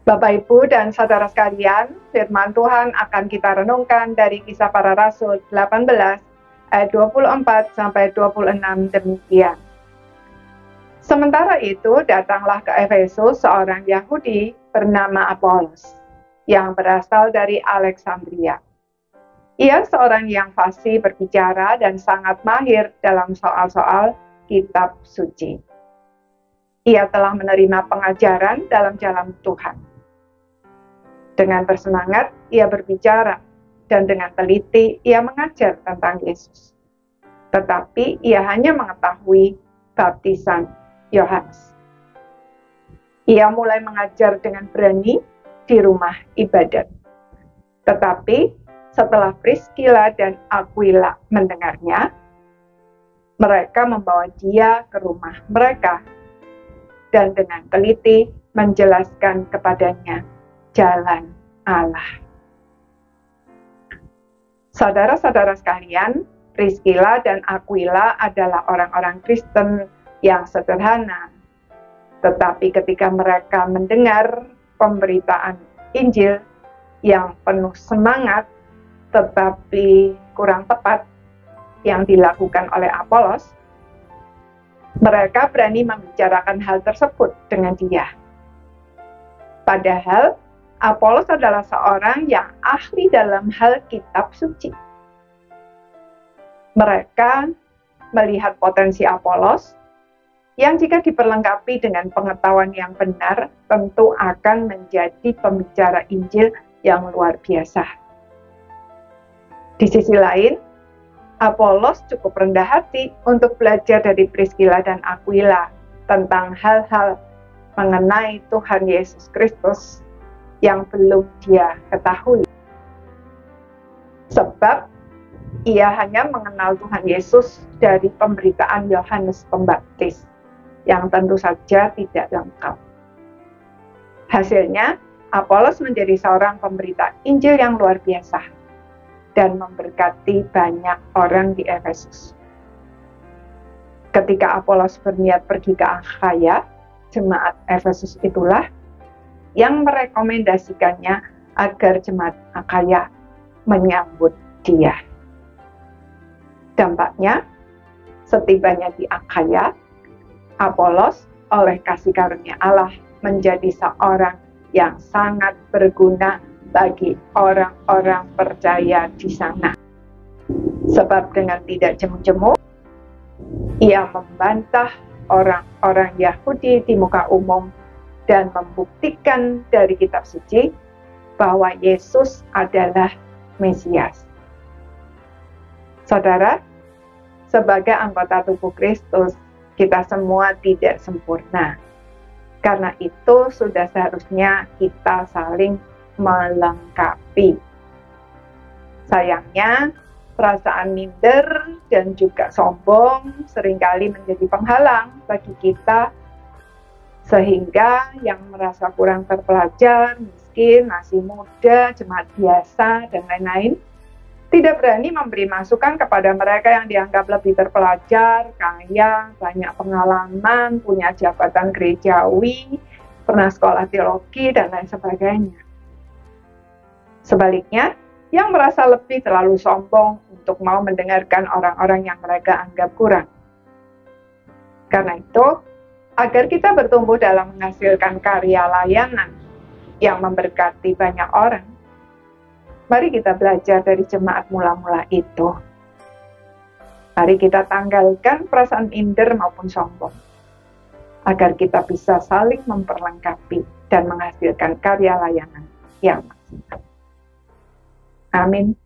Bapak, Ibu, dan saudara sekalian, firman Tuhan akan kita renungkan dari Kisah Para Rasul 18 ayat 24 sampai 26 demikian. Sementara itu datanglah ke Efesus seorang Yahudi bernama Apolos yang berasal dari Alexandria. Ia seorang yang fasih berbicara dan sangat mahir dalam soal-soal kitab suci. Ia telah menerima pengajaran dalam jalan Tuhan. Dengan bersemangat, ia berbicara, dan dengan teliti, ia mengajar tentang Yesus. Tetapi ia hanya mengetahui baptisan Yohanes. Ia mulai mengajar dengan berani di rumah ibadat. Tetapi setelah Priscilla dan Aquila mendengarnya, mereka membawa dia ke rumah mereka, dan dengan teliti menjelaskan kepadanya jalan Allah. Saudara-saudara sekalian, Priscilla dan Aquila adalah orang-orang Kristen yang sederhana. Tetapi ketika mereka mendengar pemberitaan Injil yang penuh semangat tetapi kurang tepat yang dilakukan oleh Apolos, mereka berani membicarakan hal tersebut dengan dia. Padahal Apolos adalah seorang yang ahli dalam hal kitab suci. Mereka melihat potensi Apolos yang jika diperlengkapi dengan pengetahuan yang benar tentu akan menjadi pembicara Injil yang luar biasa. Di sisi lain, Apolos cukup rendah hati untuk belajar dari Priscilla dan Aquila tentang hal-hal mengenai Tuhan Yesus Kristus yang belum dia ketahui. Sebab ia hanya mengenal Tuhan Yesus dari pemberitaan Yohanes Pembaptis yang tentu saja tidak lengkap. Hasilnya, Apolos menjadi seorang pemberita Injil yang luar biasa dan memberkati banyak orang di Efesus. Ketika Apolos berniat pergi ke Akhaya, jemaat Efesus itulah yang merekomendasikannya agar jemaat Akhaya menyambut dia. Dampaknya, setibanya di Akhaya, Apolos oleh kasih karunia Allah menjadi seorang yang sangat berguna bagi orang-orang percaya di sana. Sebab dengan tidak jemu-jemu, ia membantah orang-orang Yahudi di muka umum dan membuktikan dari kitab suci bahwa Yesus adalah Mesias. Saudara, sebagai anggota tubuh Kristus, kita semua tidak sempurna. Karena itu sudah seharusnya kita saling melengkapi. Sayangnya, perasaan minder dan juga sombong seringkali menjadi penghalang bagi kita, sehingga yang merasa kurang terpelajar, miskin, masih muda, jemaat biasa, dan lain-lain, tidak berani memberi masukan kepada mereka yang dianggap lebih terpelajar, kaya, banyak pengalaman, punya jabatan gerejawi, pernah sekolah teologi, dan lain sebagainya. Sebaliknya, yang merasa lebih terlalu sombong untuk mau mendengarkan orang-orang yang mereka anggap kurang. Karena itu, agar kita bertumbuh dalam menghasilkan karya layanan yang memberkati banyak orang, mari kita belajar dari jemaat mula-mula itu. Mari kita tanggalkan perasaan minder maupun sombong, agar kita bisa saling memperlengkapi dan menghasilkan karya layanan yang maksimal. Amin.